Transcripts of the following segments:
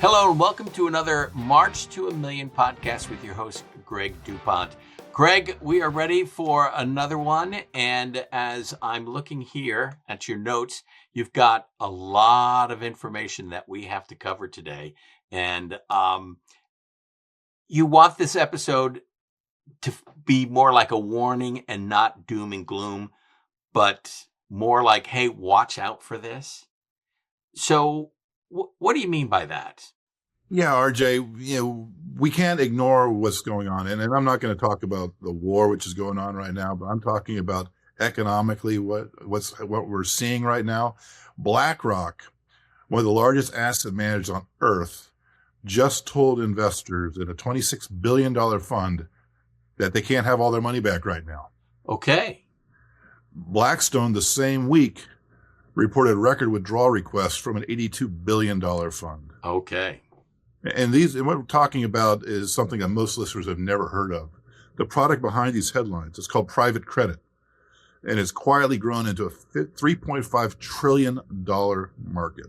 Hello and welcome to another March to a Million podcast with your host, Greg DuPont. Greg, we are ready for another one. And as I'm looking here at your notes, you've got a lot of information that we have to cover today. And you want this episode to be more like a warning and not doom and gloom, but more like, hey, watch out for this. So what do you mean by that? Yeah, RJ, we can't ignore what's going on. And I'm not going to talk about the war, which is going on right now, but I'm talking about economically what we're seeing right now. BlackRock, one of the largest asset managers on earth, just told investors in a $26 billion fund that they can't have all their money back right now. Okay. Blackstone, the same week, reported record withdrawal requests from an $82 billion fund. Okay. And what we're talking about is something that most listeners have never heard of. The product behind these headlines is called private credit, and it's quietly grown into a $3.5 trillion market.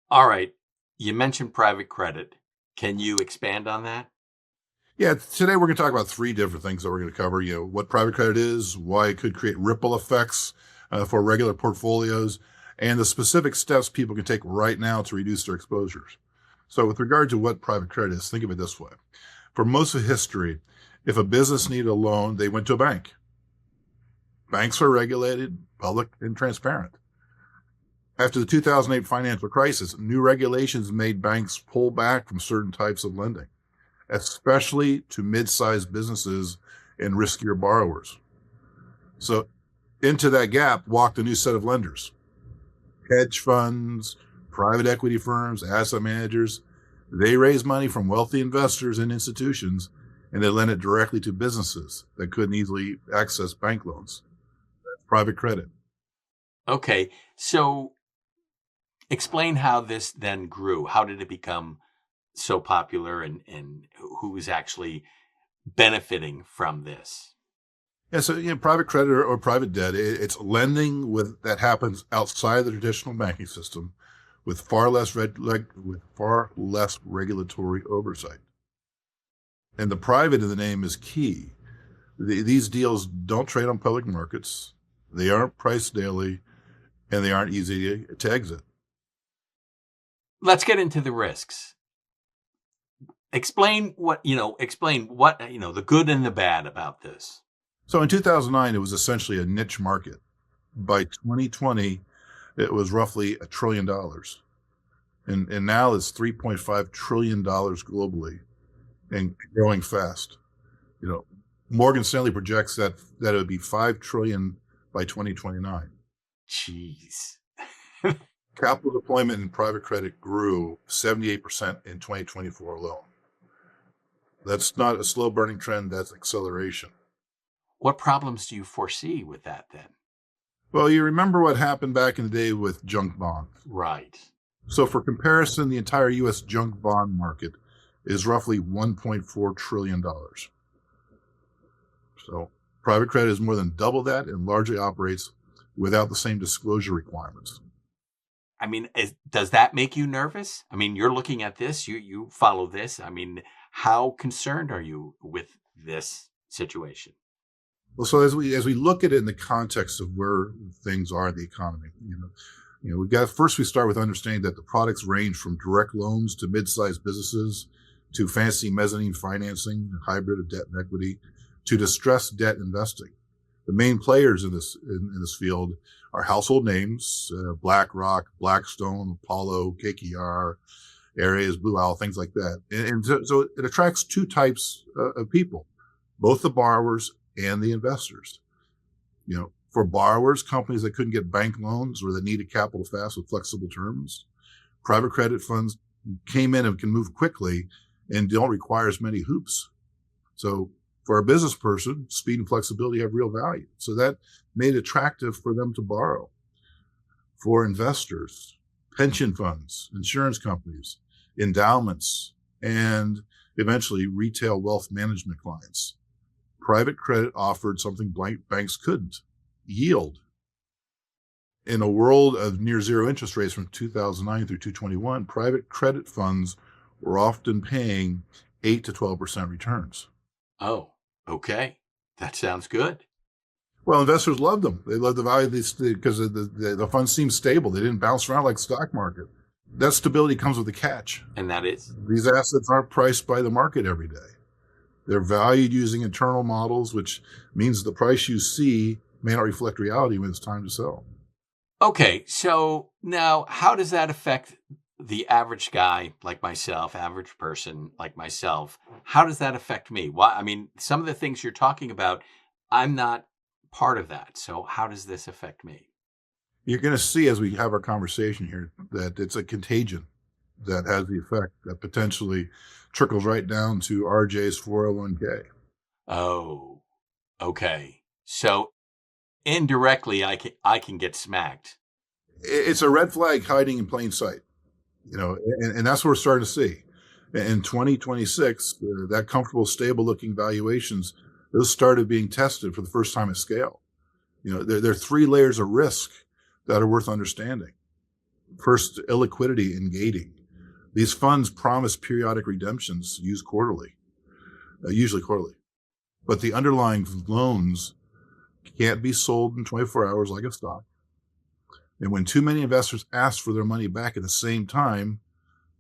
All right. You mentioned private credit. Can you expand on that? Yeah, today we're going to talk about three different things that we're going to cover. What private credit is, why it could create ripple effects for regular portfolios, and the specific steps people can take right now to reduce their exposures. So with regard to what private credit is, think of it this way. For most of history, if a business needed a loan, they went to a bank. Banks are regulated, public, and transparent. After the 2008 financial crisis, new regulations made banks pull back from certain types of lending, especially to mid-sized businesses and riskier borrowers. So into that gap walked a new set of lenders. Hedge funds, private equity firms, asset managers, they raise money from wealthy investors and institutions, and they lend it directly to businesses that couldn't easily access bank loans. That's private credit. Okay. So explain how this then grew. How did it become so popular and who is actually benefiting from this? Yeah, so private credit or private debt, it's lending that happens outside the traditional banking system, with far less regulatory oversight. And the private in the name is key. These deals don't trade on public markets. They aren't priced daily, and they aren't easy to exit. Let's get into the risks. Explain the good and the bad about this. So in 2009, it was essentially a niche market. By 2020, it was roughly $1 trillion. And now it's $3.5 trillion globally and growing fast. Morgan Stanley projects that it would be $5 trillion by 2029. Jeez. Capital deployment in private credit grew 78% in 2024 alone. That's not a slow burning trend, that's acceleration. What problems do you foresee with that then? Well, you remember what happened back in the day with junk bonds. Right. So for comparison, the entire U.S. junk bond market is roughly $1.4 trillion. So private credit is more than double that and largely operates without the same disclosure requirements. I mean, does that make you nervous? I mean, you're looking at this, you follow this. I mean, how concerned are you with this situation? Well, so as we look at it in the context of where things are in the economy, we start with understanding that the products range from direct loans to mid-sized businesses, to fancy mezzanine financing, hybrid of debt and equity, to distressed debt investing. The main players in this field are household names: BlackRock, Blackstone, Apollo, KKR, Ares, Blue Owl, things like that. And so it attracts two types of people, both the borrowers and the investors. For borrowers, companies that couldn't get bank loans or that needed capital fast with flexible terms, private credit funds came in and can move quickly and don't require as many hoops. So for a business person, speed and flexibility have real value. So that made it attractive for them to borrow. For investors, pension funds, insurance companies, endowments, and eventually retail wealth management clients, private credit offered something banks couldn't: yield. In a world of near zero interest rates from 2009 through 2021, private credit funds were often paying 8 to 12% returns. Oh, okay. That sounds good. Well, investors loved them. They loved the value of these because the funds seemed stable. They didn't bounce around like the stock market. That stability comes with a catch. And that is? These assets aren't priced by the market every day. They're valued using internal models, which means the price you see may not reflect reality when it's time to sell. Okay, so now how does that affect the average guy like myself, average person like myself? How does that affect me? Why? I mean, some of the things you're talking about, I'm not part of that. So how does this affect me? You're going to see as we have our conversation here that it's a contagion that has the effect that potentially trickles right down to RJ's 401k. Oh, okay. So indirectly, I can get smacked. It's a red flag hiding in plain sight, and that's what we're starting to see. In 2026, that comfortable, stable looking valuations, those started being tested for the first time at scale. There are three layers of risk that are worth understanding. First, illiquidity and gating. These funds promise periodic redemptions usually quarterly, but the underlying loans can't be sold in 24 hours like a stock. And when too many investors ask for their money back at the same time,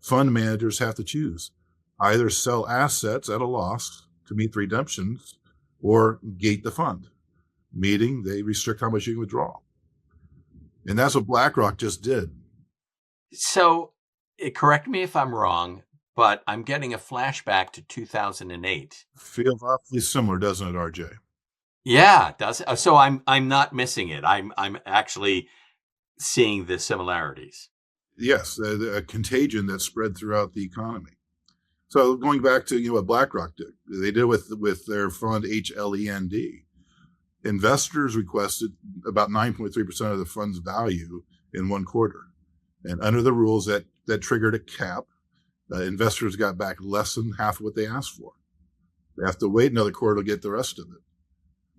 fund managers have to choose. Either sell assets at a loss to meet the redemptions or gate the fund, meaning they restrict how much you can withdraw. And that's what BlackRock just did. So correct me if I'm wrong, but I'm getting a flashback to 2008. Feels awfully similar, doesn't it, RJ? Yeah, does it? So I'm not missing it. I'm actually seeing the similarities. Yes, a contagion that spread throughout the economy. So going back to what BlackRock did, they did with their fund HLEND. Investors requested about 9.3% of the fund's value in one quarter. And under the rules that triggered a cap, investors got back less than half of what they asked for. They have to wait another quarter to get the rest of it.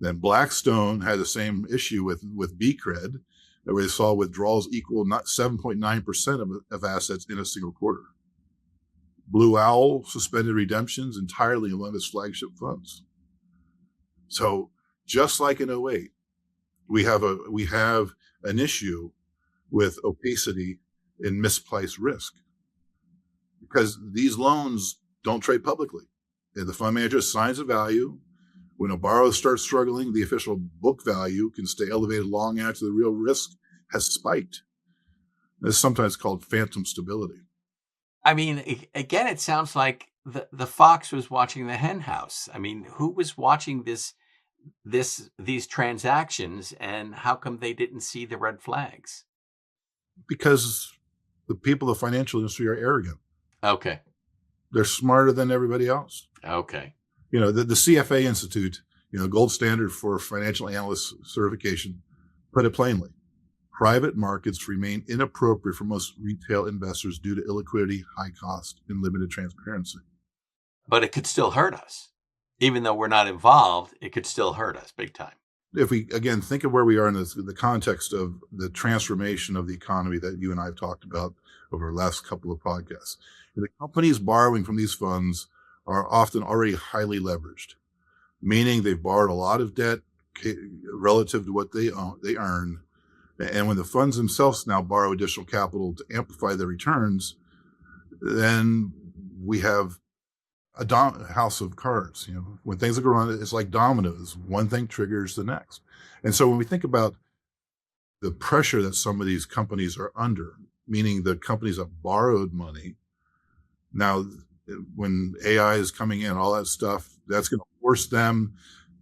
Then Blackstone had the same issue with BCRED, where they saw withdrawals equal not 7.9% of assets in a single quarter. Blue Owl suspended redemptions entirely in one of its flagship funds. So just like in 08, we have an issue with opacity and misplaced risk because these loans don't trade publicly. If the fund manager assigns a value, when a borrower starts struggling, the official book value can stay elevated long after the real risk has spiked. This is sometimes called phantom stability. I mean, again, it sounds like the fox was watching the hen house. I mean, who was watching these transactions, and how come they didn't see the red flags? Because the people of the financial industry are arrogant. Okay. They're smarter than everybody else. Okay. The CFA Institute, gold standard for financial analyst certification, put it plainly. Private markets remain inappropriate for most retail investors due to illiquidity, high cost, and limited transparency. But it could still hurt us. Even though we're not involved, it could still hurt us big time. If we, again, think of where we are in the context of the transformation of the economy that you and I have talked about over the last couple of podcasts, the companies borrowing from these funds are often already highly leveraged, meaning they've borrowed a lot of debt relative to what they earn. And when the funds themselves now borrow additional capital to amplify their returns, then we have a house of cards. When things go wrong, it's like dominoes. One thing triggers the next. And so when we think about the pressure that some of these companies are under, meaning the companies that borrowed money, now when AI is coming in, all that stuff, that's going to force them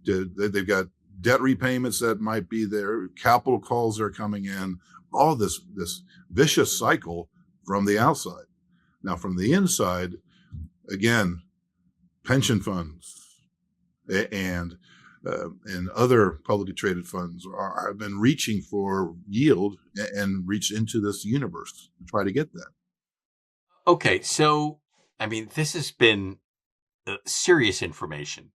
they've got debt repayments that might be there, capital calls that are coming in, all this vicious cycle from the outside. Now, from the inside, again, pension funds and other publicly traded funds have been reaching for yield and reach into this universe to try to get that. Okay, so I mean, this has been serious information,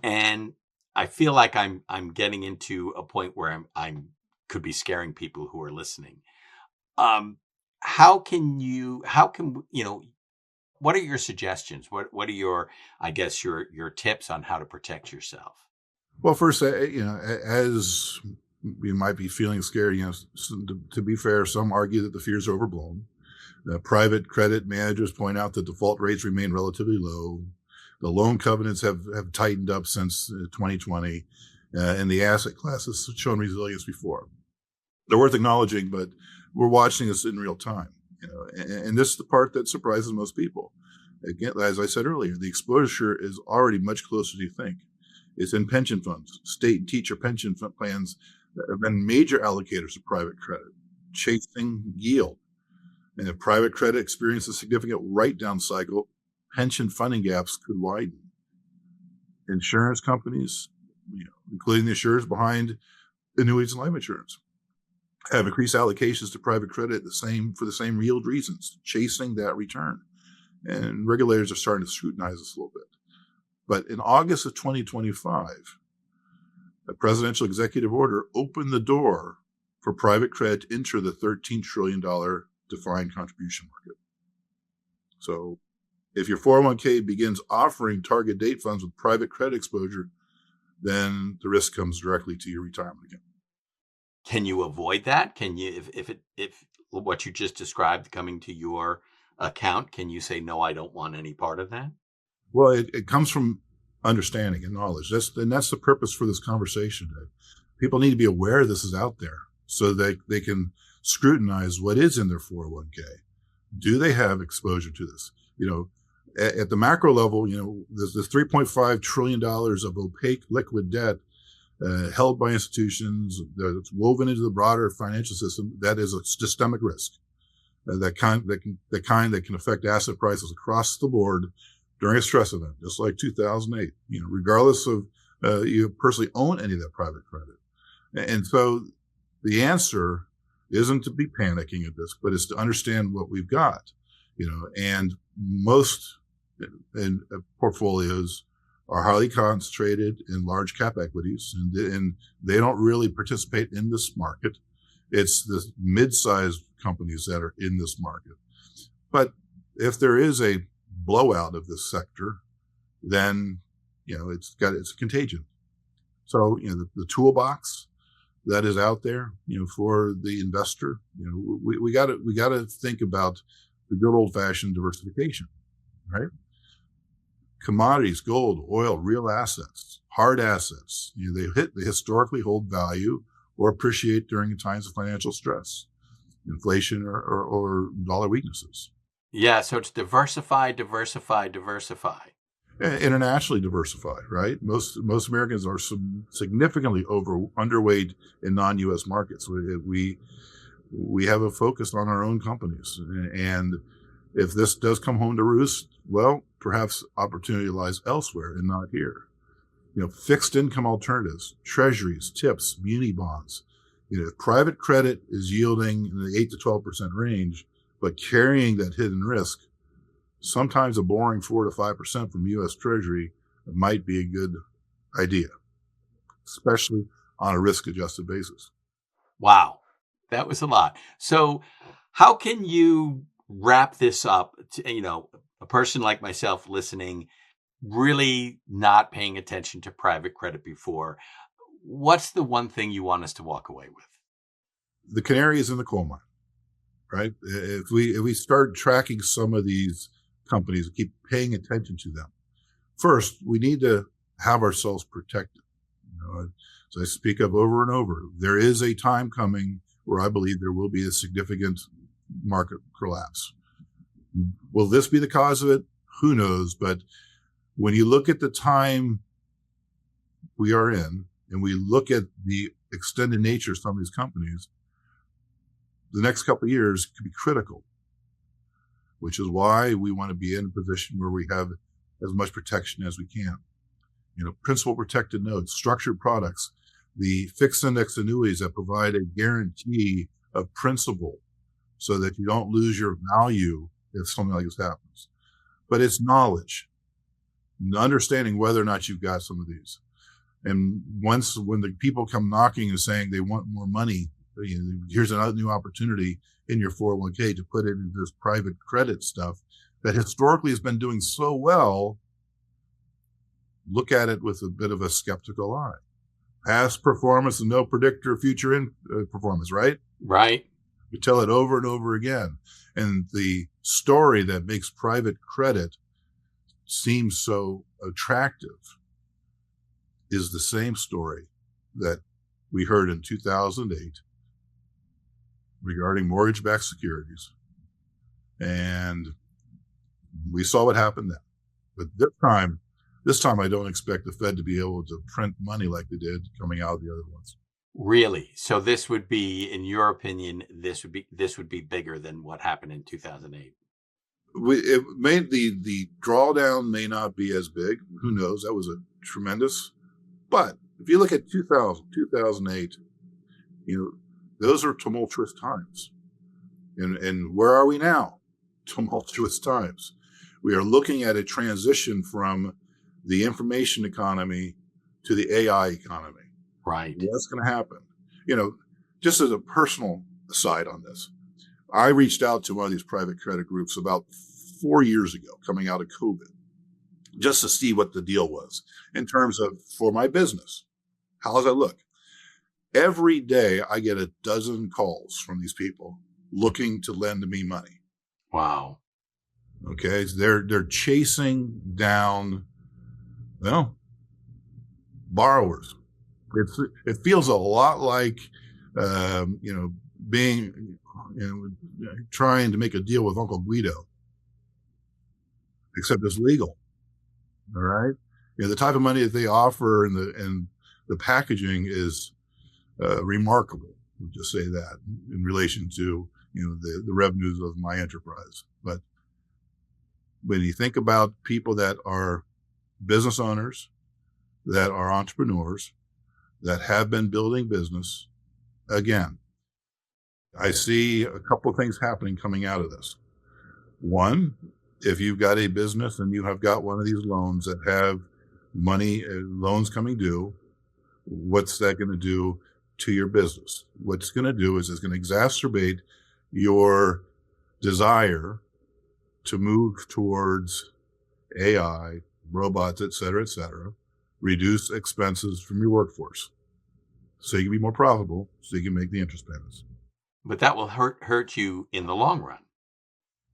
and I feel like I'm getting into a point where I'm could be scaring people who are listening. How can what are your suggestions? What are your, I guess, your tips on how to protect yourself? Well, first, as you might be feeling scared, to be fair, some argue that the fears are overblown. Private credit managers point out that default rates remain relatively low. The loan covenants have tightened up since 2020, and the asset class has shown resilience before. They're worth acknowledging, but we're watching this in real time. And this is the part that surprises most people. Again, as I said earlier, the exposure is already much closer than you think. It's in pension funds. State and teacher pension fund plans have been major allocators of private credit, chasing yield. And if private credit experiences a significant write-down cycle, pension funding gaps could widen. Insurance companies, including the insurers behind annuities and life insurance, have increased allocations to private credit for the same yield reasons, chasing that return. And regulators are starting to scrutinize this a little bit. But in August of 2025, a presidential executive order opened the door for private credit to enter the $13 trillion defined contribution market. So if your 401k begins offering target date funds with private credit exposure, then the risk comes directly to your retirement account. Can you avoid that? Can you, if what you just described coming to your account, can you say, no, I don't want any part of that? Well, it comes from understanding and knowledge. That's the purpose for this conversation. People need to be aware this is out there so that they can scrutinize what is in their 401k. Do they have exposure to this? At the macro level, there's $3.5 trillion of opaque liquid debt held by institutions that's woven into the broader financial system. That is a systemic risk. That kind that can affect asset prices across the board during a stress event, just like 2008. Regardless of you personally own any of that private credit. And so the answer isn't to be panicking at this, but it's to understand what we've got. And most portfolios are highly concentrated in large cap equities, and they don't really participate in this market. It's the mid-sized companies that are in this market. But if there is a blowout of this sector, then it's a contagion. So the toolbox that is out there, for the investor, we got to think about the good old-fashioned diversification, right? Commodities, gold, oil, real assets, hard assets, they historically hold value or appreciate during times of financial stress, inflation or dollar weaknesses. Yeah, so it's diversify. Internationally diversified, right? Most Americans are significantly underweight in non-U.S. markets. We have a focus on our own companies, and if this does come home to roost, well, perhaps opportunity lies elsewhere and not here. Fixed income alternatives, treasuries, tips, muni bonds. Private credit is yielding in the 8 to 12% range, but carrying that hidden risk, sometimes a boring 4 to 5% from U.S. Treasury might be a good idea, especially on a risk-adjusted basis. Wow, that was a lot. So how can you wrap this up to, a person like myself listening, really not paying attention to private credit before? What's the one thing you want us to walk away with? The canary is in the coal mine, right? If we start tracking some of these companies, keep paying attention to them. First, we need to have ourselves protected. As I speak of over and over, there is a time coming where I believe there will be a significant market collapse. Will this be the cause of it? Who knows? But when you look at the time we are in, and we look at the extended nature of some of these companies, the next couple of years could be critical, which is why we want to be in a position where we have as much protection as we can. Principal protected notes, structured products, the fixed index annuities that provide a guarantee of principal so that you don't lose your value if something like this happens. But it's knowledge, understanding whether or not you've got some of these. And when the people come knocking and saying they want more money, Here's another new opportunity in your 401k to put it into this private credit stuff that historically has been doing so well. Look at it with a bit of a skeptical eye. Past performance and no predictor of future performance, right? Right. We tell it over and over again. And the story that makes private credit seem so attractive is the same story that we heard in 2008 regarding mortgage-backed securities. And we saw what happened then. But this time I don't expect the Fed to be able to print money like they did coming out of the other ones. Really? So this would be, in your opinion, this would be bigger than what happened in 2008. It made the drawdown may not be as big. Who knows? That was a tremendous. But if you look at 2000, 2008, those are tumultuous times. And where are we now? Tumultuous times. We are looking at a transition from the information economy to the AI economy. Right. What's going to happen? Just as a personal aside on this, I reached out to one of these private credit groups about 4 years ago, coming out of COVID, just to see what the deal was in terms of for my business. How does that look? Every day I get a dozen calls from these people looking to lend me money. Wow. Okay. So they're chasing down, borrowers. It feels a lot like, being, trying to make a deal with Uncle Guido, except it's legal. All right. The type of money that they offer and the packaging is remarkable. We'll just say that in relation to, the revenues of my enterprise. But when you think about people that are business owners, that are entrepreneurs, that have been building business, again, I see a couple of things happening coming out of this. One, if you've got a business and you have got one of these loans that have loans coming due, what's that going to do to your business? What it's going to do is it's going to exacerbate your desire to move towards AI, robots, et cetera, reduce expenses from your workforce so you can be more profitable, so you can make the interest payments. But that will hurt you in the long run.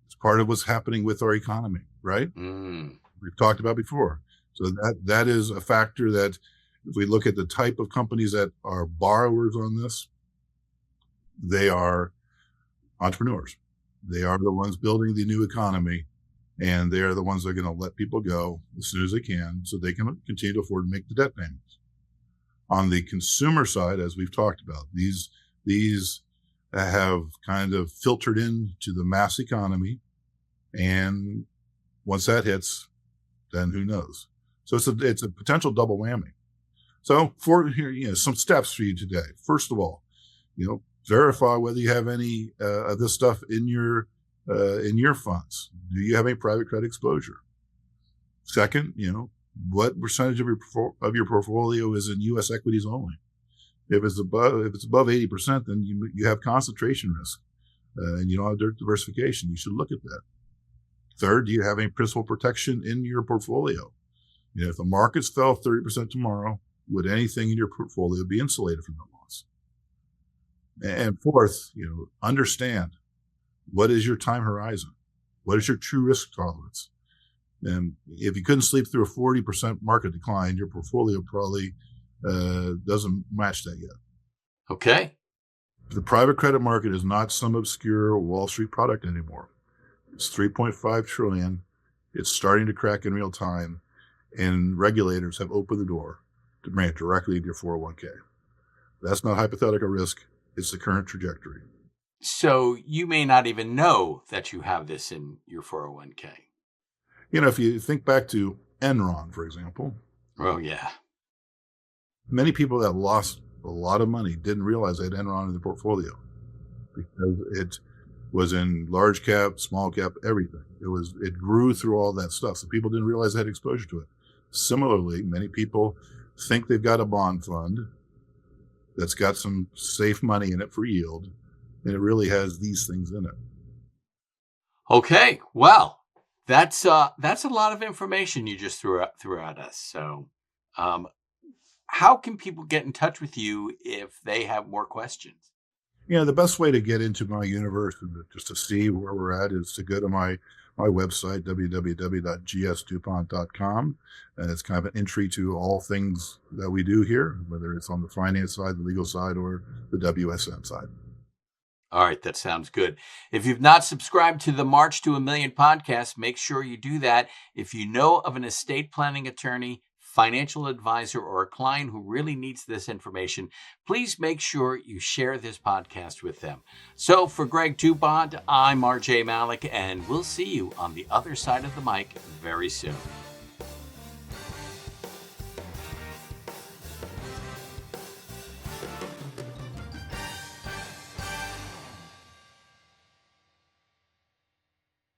It's part of what's happening with our economy, right? We've talked about before. So that is a factor that if we look at the type of companies that are borrowers on this, they are entrepreneurs. They are the ones building the new economy, and they are the ones that are going to let people go as soon as they can so they can continue to afford to make the debt payments. On the consumer side, as we've talked about, these have kind of filtered into the mass economy, and once that hits, then who knows? So it's a potential double whammy. So for here, some steps for you today. First of all, verify whether you have any of this stuff in your funds. Do you have any private credit exposure? Second, what percentage of your portfolio is in U.S. equities only? If it's above 80%, then you have concentration risk, and you don't have diversification. You should look at that. Third, do you have any principal protection in your portfolio? If the markets fell 30% tomorrow, would anything in your portfolio be insulated from that loss? And fourth, understand what is your time horizon? What is your true risk tolerance? And if you couldn't sleep through a 40% market decline, your portfolio probably doesn't match that yet. Okay. The private credit market is not some obscure Wall Street product anymore. It's $3.5 trillion. It's starting to crack in real time, and regulators have opened the door to bring it directly into your 401k. That's not hypothetical risk. It's the current trajectory. So you may not even know that you have this in your 401k. If you think back to Enron, for example. Oh, yeah. Many people that lost a lot of money didn't realize they had Enron in their portfolio because it was in large cap, small cap, everything. It grew through all that stuff. So people didn't realize they had exposure to it. Similarly, many people think they've got a bond fund that's got some safe money in it for yield, and it really has these things in it. Okay, well, that's a lot of information you just threw at us. So, um, how can people get in touch with you if they have more questions? The best way to get into my universe and just to see where we're at is to go to my website, www.gsdupont.com. And it's kind of an entry to all things that we do here, whether it's on the finance side, the legal side, or the WSM side. All right, that sounds good. If you've not subscribed to the March to a Million podcast, make sure you do that. If you know of an estate planning attorney, financial advisor, or a client who really needs this information, please make sure you share this podcast with them. So for Greg DuPont, I'm RJ Malik, and we'll see you on the other side of the mic very soon.